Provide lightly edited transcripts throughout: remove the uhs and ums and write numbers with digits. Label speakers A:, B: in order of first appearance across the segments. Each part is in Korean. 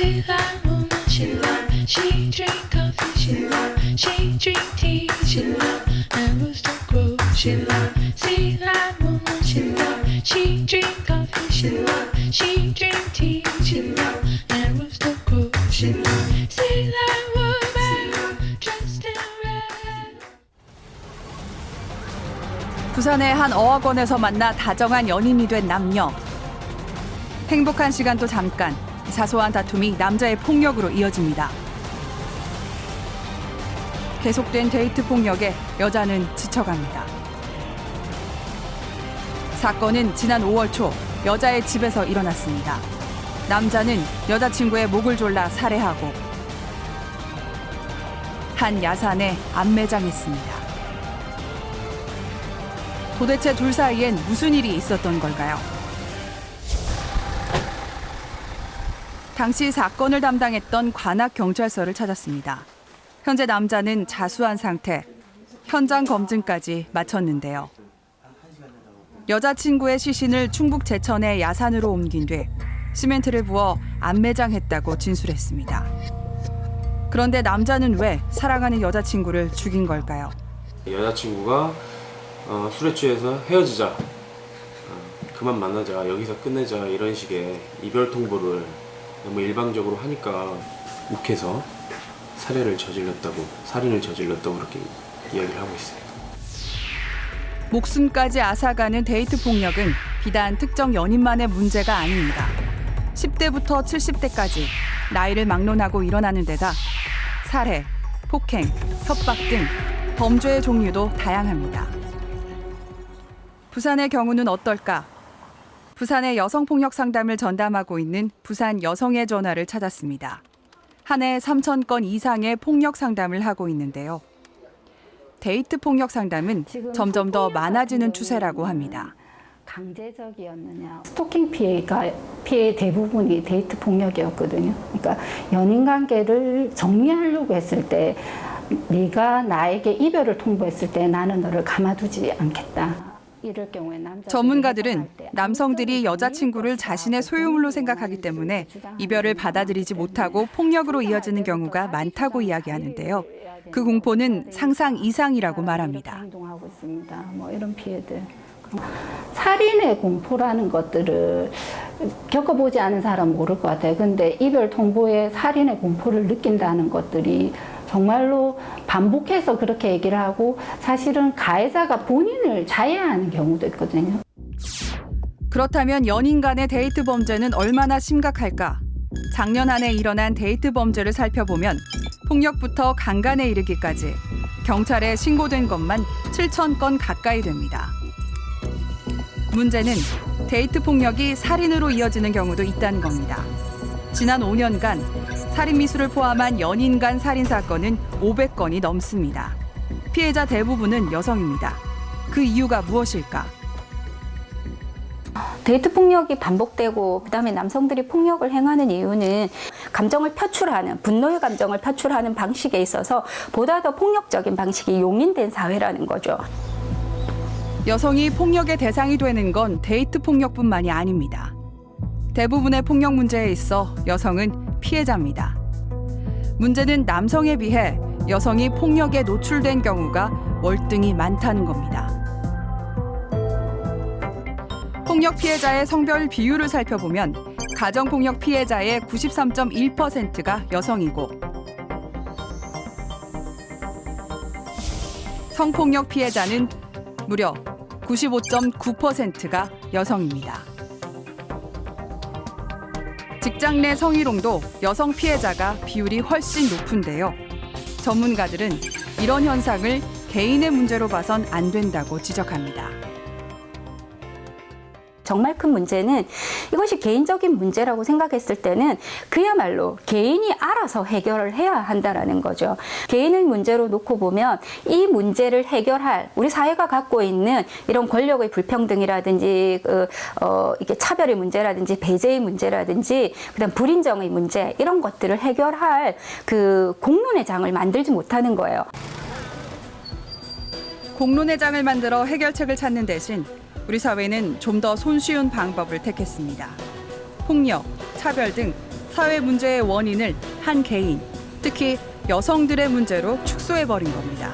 A: Say that woman she love. She drink coffee, she love. She drink tea, she love. And rooster crow, she love. Say that woman she love. She drink coffee, she love. She drink tea, she love. And rooster crow, she love. Say that woman dressed in red.
B: 부산의 한 어학원에서 만나 다정한 연인이 된 남녀. 행복한 시간도 잠깐, 사소한 다툼이 남자의 폭력으로 이어집니다. 계속된 데이트 폭력에 여자는 지쳐갑니다. 사건은 지난 5월 초 여자의 집에서 일어났습니다. 남자는 여자친구의 목을 졸라 살해하고 한 야산에 안매장했습니다. 도대체 둘 사이엔 무슨 일이 있었던 걸까요? 당시 사건을 담당했던 관악경찰서를 찾았습니다. 현재 남자는 자수한 상태, 현장 검증까지 마쳤는데요. 여자친구의 시신을 충북 제천의 야산으로 옮긴 뒤 시멘트를 부어 안매장했다고 진술했습니다. 그런데 남자는 왜 사랑하는 여자친구를 죽인 걸까요?
C: 여자친구가 술에 취해서 헤어지자, 그만 만나자, 여기서 끝내자 이런 식의 이별 통보를 너무 일방적으로 하니까 욱해서 살인을 저질렀다고 그렇게 이야기를 하고 있어요.
B: 목숨까지 앗아가는 데이트 폭력은 비단 특정 연인만의 문제가 아닙니다. 10대부터 70대까지 나이를 막론하고 일어나는 데다 살해, 폭행, 협박 등 범죄의 종류도 다양합니다. 부산의 경우는 어떨까? 부산의 여성폭력 상담을 전담하고 있는 부산 여성의 전화를 찾았습니다. 한 해 3,000건 이상의 폭력 상담을 하고 있는데요. 데이트 폭력 상담은 점점 더 많아지는 추세라고 합니다.
D: 강제적이었느냐. 스토킹 피해의 대부분이 데이트 폭력이었거든요. 그러니까 연인 관계를 정리하려고 했을 때 네가 나에게 이별을 통보했을 때 나는 너를 가만두지 않겠다. 이럴 경우에
B: 전문가들은 남성들이 여자친구를 자신의 소유물로 생각하기 때문에 이별을 받아들이지 못하고 폭력으로 이어지는 경우가 많다고 이야기하는데요. 그 공포는 상상 이상이라고 말합니다.
D: 행동하고 있습니다. 뭐 이런 피해들. 살인의 공포라는 것들을 겪어보지 않은 사람은 모를 것 같아요. 근데 이별 통보에 살인의 공포를 느낀다는 것들이 정말로 반복해서 그렇게 얘기를 하고 사실은 가해자가 본인을 자해하는 경우도 있거든요.
B: 그렇다면 연인 간의 데이트 범죄는 얼마나 심각할까? 작년 한 해 일어난 데이트 범죄를 살펴보면 폭력부터 강간에 이르기까지 경찰에 신고된 것만 7,000건 가까이 됩니다. 문제는 데이트 폭력이 살인으로 이어지는 경우도 있다는 겁니다. 지난 5년간 살인 미수를 포함한 연인 간 살인 사건은 500건이 넘습니다. 피해자 대부분은 여성입니다. 그 이유가 무엇일까?
E: 데이트 폭력이 반복되고 그다음에 남성들이 폭력을 행하는 이유는 감정을 표출하는 분노의 감정을 표출하는 방식에 있어서 보다 더 폭력적인 방식이 용인된 사회라는 거죠.
B: 여성이 폭력의 대상이 되는 건 데이트 폭력뿐만이 아닙니다. 대부분의 폭력 문제에 있어 여성은 피해자입니다. 문제는 남성에 비해 여성이 폭력에 노출된 경우가 월등히 많다는 겁니다. 폭력 피해자의 성별 비율을 살펴보면 가정폭력 피해자의 93.1%가 여성이고 성폭력 피해자는 무려 95.9%가 여성입니다. 직장 내 성희롱도 여성 피해자가 비율이 훨씬 높은데요. 전문가들은 이런 현상을 개인의 문제로 봐선 안 된다고 지적합니다.
E: 정말 큰 문제는 이것이 개인적인 문제라고 생각했을 때는 그야말로 개인이 알아서 해결을 해야 한다는 거죠. 개인의 문제로 놓고 보면 이 문제를 해결할 우리 사회가 갖고 있는 이런 권력의 불평등이라든지 이게 차별의 문제라든지 배제의 문제라든지 그다음 불인정의 문제 이런 것들을 해결할 그 공론의 장을 만들지 못하는 거예요.
B: 공론의 장을 만들어 해결책을 찾는 대신 우리 사회는 좀 더 손쉬운 방법을 택했습니다. 폭력, 차별 등 사회 문제의 원인을 한 개인, 특히 여성들의 문제로 축소해버린 겁니다.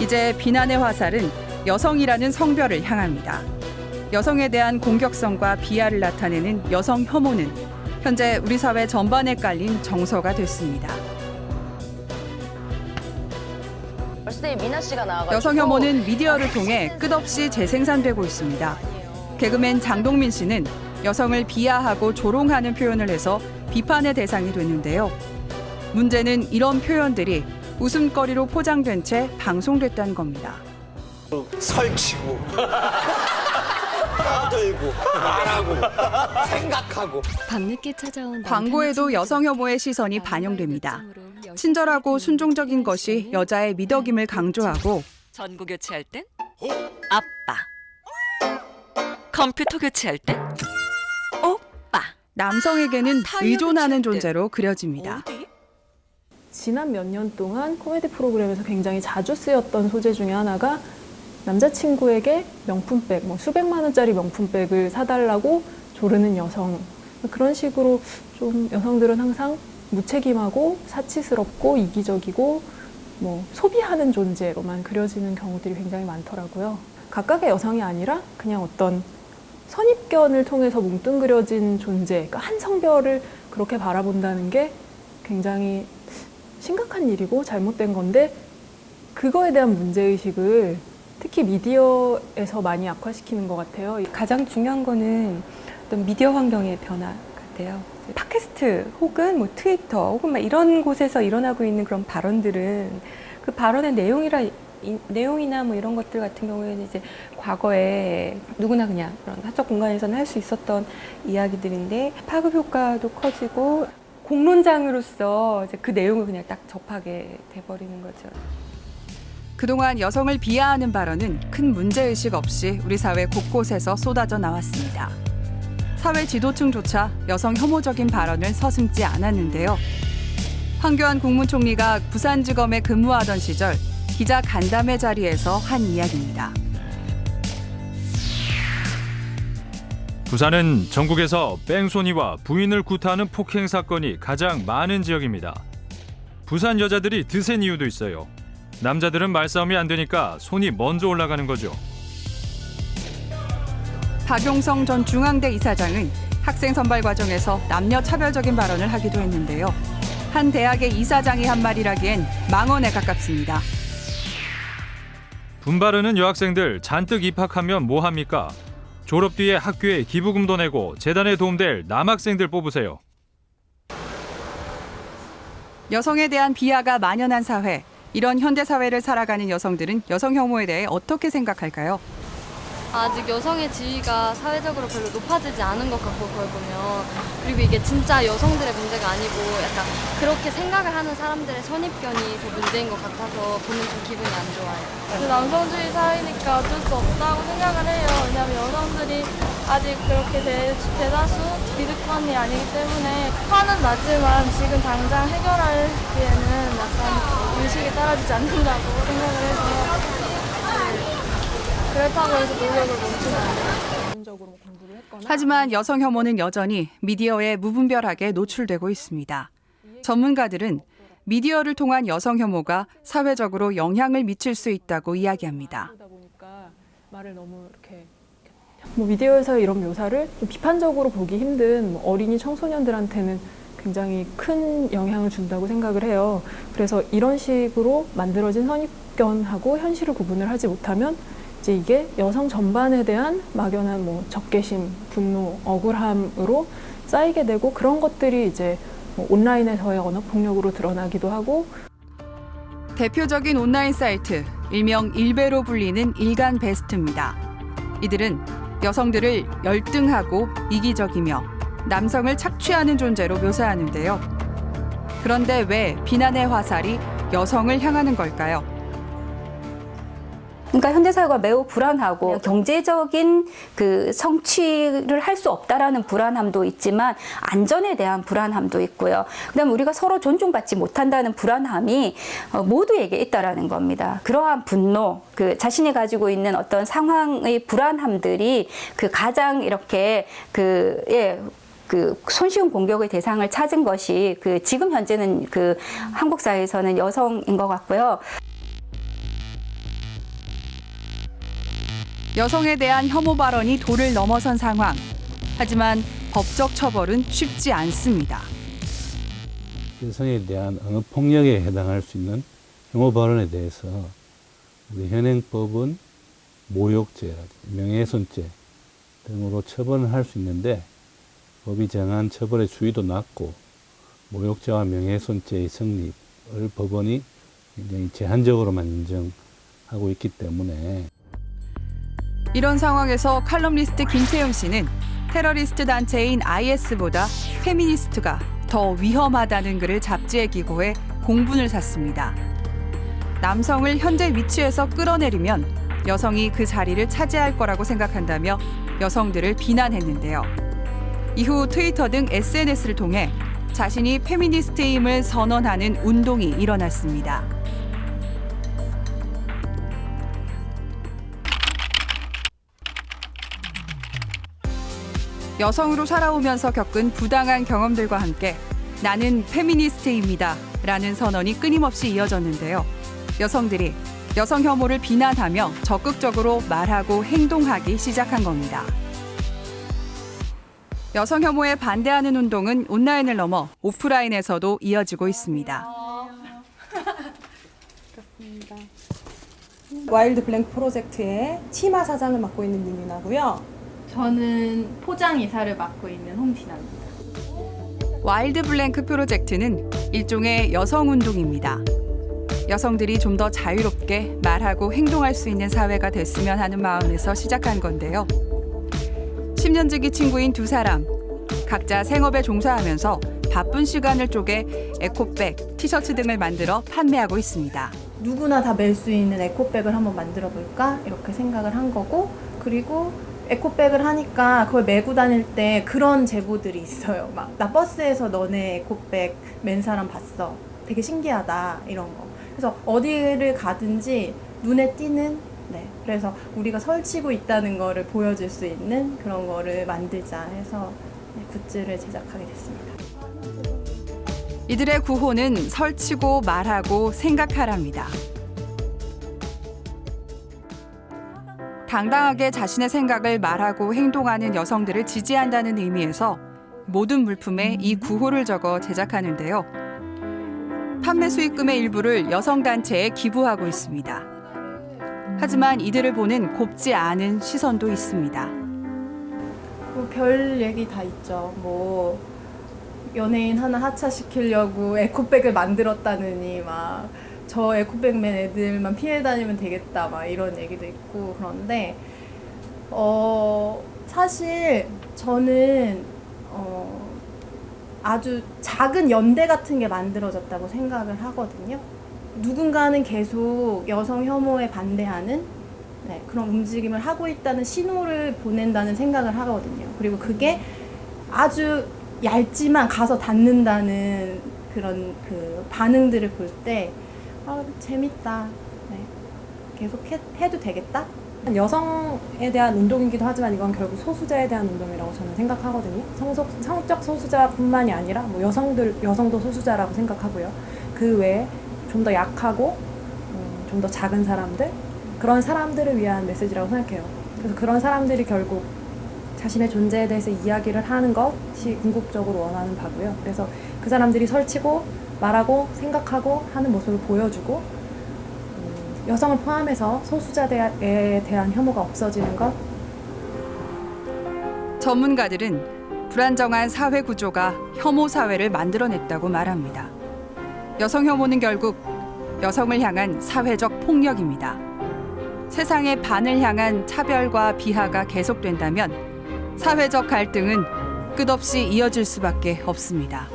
B: 이제 비난의 화살은 여성이라는 성별을 향합니다. 여성에 대한 공격성과 비하를 나타내는 여성 혐오는 현재 우리 사회 전반에 깔린 정서가 됐습니다.
F: 미나 씨가 나와가지고
B: 여성 혐오는 미디어를 통해 끝없이 재생산되고 있습니다. 개그맨 장동민 씨는 여성을 비하하고 조롱하는 표현을 해서 비판의 대상이 됐는데요. 문제는 이런 표현들이 웃음거리로 포장된 채 방송됐다는 겁니다.
G: 설치고 떠들고 말하고 생각하고
H: 밤늦게 찾아온
B: 광고에도 여성 혐오의 시선이 반영됩니다. 친절하고 순종적인 것이 여자의 미덕임을 강조하고
I: 전구 교체할 땐 아빠, 컴퓨터 교체할 땐 오빠.
B: 남성에게는 의존하는 존재로 그려집니다.
I: 어디?
J: 지난 몇 년 동안 코미디 프로그램에서 굉장히 자주 쓰였던 소재 중에 하나가 남자친구에게 명품백, 수백만 원짜리 명품백을 사달라고 조르는 여성. 그런 식으로 좀 여성들은 항상 무책임하고 사치스럽고 이기적이고 소비하는 존재로만 그려지는 경우들이 굉장히 많더라고요. 각각의 여성이 아니라 그냥 어떤 선입견을 통해서 뭉뚱그려진 존재, 그러니까 한 성별을 그렇게 바라본다는 게 굉장히 심각한 일이고 잘못된 건데 그거에 대한 문제의식을 특히 미디어에서 많이 악화시키는 것 같아요.
K: 가장 중요한 거는 어떤 미디어 환경의 변화 같아요. 팟캐스트 혹은 트위터 혹은 이런 곳에서 일어나고 있는 그런 발언들은 그 발언의 내용이나 이런 것들 같은 경우에는 이제 과거에 누구나 그냥 그런 사적 공간에서는 할 수 있었던 이야기들인데 파급 효과도 커지고 공론장으로서 이제 그 내용을 그냥 딱 접하게 돼버리는 거죠.
B: 그동안 여성을 비하하는 발언은 큰 문제의식 없이 우리 사회 곳곳에서 쏟아져 나왔습니다. 사회 지도층조차 여성 혐오적인 발언을 서슴지 않았는데요. 황교안 국무총리가 부산지검에 근무하던 시절 기자 간담회 자리에서 한 이야기입니다.
L: 부산은 전국에서 뺑소니와 부인을 구타하는 폭행 사건이 가장 많은 지역입니다. 부산 여자들이 드센 이유도 있어요. 남자들은 말싸움이 안 되니까 손이 먼저 올라가는 거죠.
B: 박용성 전 중앙대 이사장은 학생 선발 과정에서 남녀 차별적인 발언을 하기도 했는데요. 한 대학의 이사장이 한 말이라기엔 망언에 가깝습니다.
L: 분바르는 여학생들 잔뜩 입학하면 뭐합니까? 졸업 뒤에 학교에 기부금도 내고 재단에 도움될 남학생들 뽑으세요.
B: 여성에 대한 비하가 만연한 사회, 이런 현대 사회를 살아가는 여성들은 여성 혐오에 대해 어떻게 생각할까요?
H: 아직 여성의 지위가 사회적으로 별로 높아지지 않은 것 같고 그걸 보면 그리고 이게 진짜 여성들의 문제가 아니고 약간 그렇게 생각을 하는 사람들의 선입견이 더 문제인 것 같아서 보면 좀 기분이 안 좋아요.
M: 남성주의 사회니까 어쩔 수 없다고 생각을 해요. 왜냐하면 여성들이 아직 그렇게 대다수 기득권이 아니기 때문에 화는 나지만 지금 당장 해결하기에는 약간 의식이 따라주지 않는다고 생각을 해서 그렇다고 해서 노력을 멈추면 안 돼요.
B: 하지만 여성 혐오는 여전히 미디어에 무분별하게 노출되고 있습니다. 전문가들은 미디어를 통한 여성 혐오가 사회적으로 영향을 미칠 수 있다고 이야기합니다.
J: 말을 너무 이렇게 미디어에서 이런 묘사를 좀 비판적으로 보기 힘든 어린이 청소년들한테는 굉장히 큰 영향을 준다고 생각을 해요. 그래서 이런 식으로 만들어진 선입견하고 현실을 구분을 하지 못하면 이제 이게 여성 전반에 대한 막연한 적개심, 분노, 억울함으로 쌓이게 되고 그런 것들이 이제 온라인에서의 언어폭력으로 드러나기도 하고
B: 대표적인 온라인 사이트, 일명 일베로 불리는 일간베스트입니다. 이들은 여성들을 열등하고 이기적이며 남성을 착취하는 존재로 묘사하는데요. 그런데 왜 비난의 화살이 여성을 향하는 걸까요?
E: 그러니까 현대사회가 매우 불안하고 경제적인 그 성취를 할 수 없다라는 불안함도 있지만 안전에 대한 불안함도 있고요. 그다음에 우리가 서로 존중받지 못한다는 불안함이 모두에게 있다라는 겁니다. 그러한 분노, 그 자신이 가지고 있는 어떤 상황의 불안함들이 그 가장 이렇게 그 그 손쉬운 공격의 대상을 찾은 것이 그 지금 현재는 그 한국 사회에서는 여성인 것 같고요.
B: 여성에 대한 혐오 발언이 도를 넘어선 상황. 하지만 법적 처벌은 쉽지 않습니다.
N: 여성에 대한 폭력에 해당할 수 있는 혐오 발언에 대해서 우리 현행법은 모욕죄, 명예훼손죄 등으로 처벌을 할 수 있는데 법이 정한 처벌의 수위도 낮고 모욕죄와 명예훼손죄의 성립을 법원이 굉장히 제한적으로만 인정하고 있기 때문에
B: 이런 상황에서 칼럼니스트 김태용 씨는 테러리스트 단체인 IS보다 페미니스트가 더 위험하다는 글을 잡지에 기고해 공분을 샀습니다. 남성을 현재 위치에서 끌어내리면 여성이 그 자리를 차지할 거라고 생각한다며 여성들을 비난했는데요. 이후 트위터 등 SNS를 통해 자신이 페미니스트임을 선언하는 운동이 일어났습니다. 여성으로 살아오면서 겪은 부당한 경험들과 함께 나는 페미니스트입니다 라는 선언이 끊임없이 이어졌는데요. 여성들이 여성 혐오를 비난하며 적극적으로 말하고 행동하기 시작한 겁니다. 여성 혐오에 반대하는 운동은 온라인을 넘어 오프라인에서도 이어지고 있습니다.
J: 와일드 블랭크 프로젝트의 치마 사장을 맡고 있는 윤윤아고요.
O: 저는 포장 이사를 맡고 있는 홍진아입니다.
B: 와일드 블랭크 프로젝트는 일종의 여성 운동입니다. 여성들이 좀 더 자유롭게 말하고 행동할 수 있는 사회가 됐으면 하는 마음에서 시작한 건데요. 10년지기 친구인 두 사람, 각자 생업에 종사하면서 바쁜 시간을 쪼개 에코백, 티셔츠 등을 만들어 판매하고 있습니다.
O: 누구나 다 멜 수 있는 에코백을 한번 만들어 볼까? 이렇게 생각을 한 거고, 그리고 에코백을 하니까 그걸 메고 다닐 때 그런 제보들이 있어요. 막 나 버스에서 너네 에코백 맨 사람 봤어. 되게 신기하다 이런 거. 그래서 어디를 가든지 눈에 띄는 그래서 우리가 설치고 있다는 거를 보여줄 수 있는 그런 거를 만들자 해서 굿즈를 제작하게 됐습니다.
B: 이들의 구호는 설치고 말하고 생각하랍니다. 당당하게 자신의 생각을 말하고 행동하는 여성들을 지지한다는 의미에서 모든 물품에 이 구호를 적어 제작하는데요. 판매 수익금의 일부를 여성단체에 기부하고 있습니다. 하지만 이들을 보는 곱지 않은 시선도 있습니다.
O: 뭐 별 얘기 다 있죠. 뭐 연예인 하나 하차시키려고 에코백을 만들었다느니 막 저 에코백 맨 애들만 피해 다니면 되겠다 막 이런 얘기도 있고 그런데 사실 저는 아주 작은 연대 같은 게 만들어졌다고 생각을 하거든요. 누군가는 계속 여성 혐오에 반대하는 그런 움직임을 하고 있다는 신호를 보낸다는 생각을 하거든요. 그리고 그게 아주 얇지만 가서 닿는다는 그런 그 반응들을 볼 때 재밌다. 계속 해도 되겠다.
J: 여성에 대한 운동이기도 하지만 이건 결국 소수자에 대한 운동이라고 저는 생각하거든요. 성적 소수자뿐만이 아니라 뭐 여성도 소수자라고 생각하고요. 그 외에 좀 더 약하고 좀 더 작은 사람들, 그런 사람들을 위한 메시지라고 생각해요. 그래서 그런 사람들이 결국 자신의 존재에 대해서 이야기를 하는 것이 궁극적으로 원하는 바고요. 그래서 그 사람들이 설치고 말하고 생각하고 하는 모습을 보여주고 여성을 포함해서 소수자에 대한 혐오가 없어지는 것.
B: 전문가들은 불안정한 사회 구조가 혐오 사회를 만들어냈다고 말합니다. 여성 혐오는 결국 여성을 향한 사회적 폭력입니다. 세상의 반을 향한 차별과 비하가 계속된다면 사회적 갈등은 끝없이 이어질 수밖에 없습니다.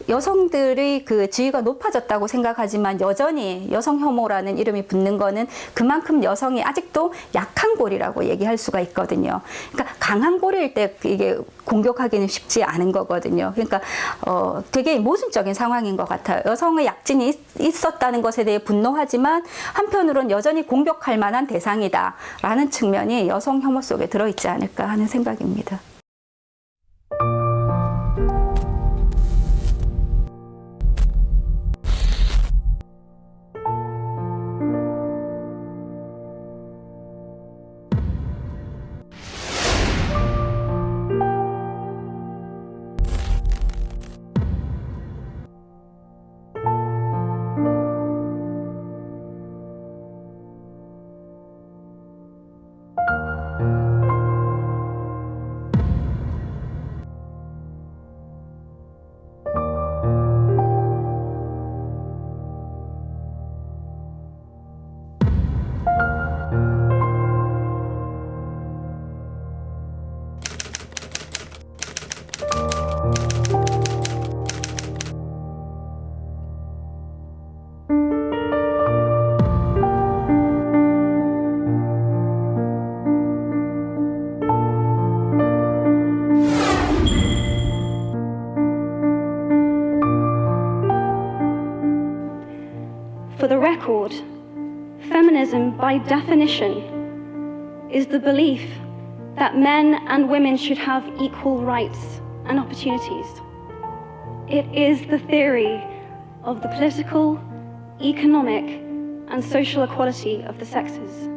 E: 여성들의 그 지위가 높아졌다고 생각하지만 여전히 여성 혐오라는 이름이 붙는 거는 그만큼 여성이 아직도 약한 고리라고 얘기할 수가 있거든요. 그러니까 강한 고리일 때 이게 공격하기는 쉽지 않은 거거든요. 그러니까 되게 모순적인 상황인 것 같아요. 여성의 약진이 있었다는 것에 대해 분노하지만 한편으로는 여전히 공격할 만한 대상이다라는 측면이 여성 혐오 속에 들어있지 않을까 하는 생각입니다.
P: For the record, feminism, by definition, is the belief that men and women should have equal rights and opportunities. It is the theory of the political, economic, and social equality of the sexes.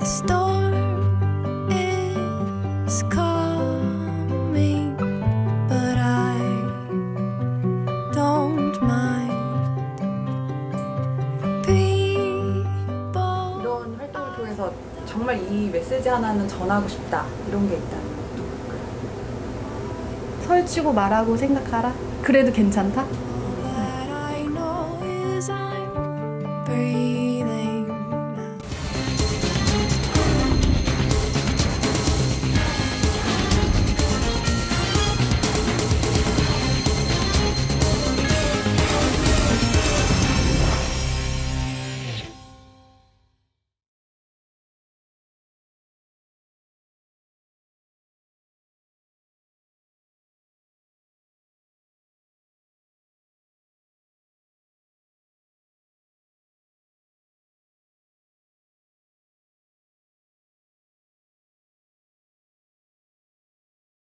A: The storm is coming, but I don't mind. People.
Q: 이런 활동을 통해서 정말 이 메시지 하나는 전하고 싶다 이런 게 있다.
O: 설치고 말하고 생각하라. 그래도 괜찮다?
A: All that I know is I'm breathing.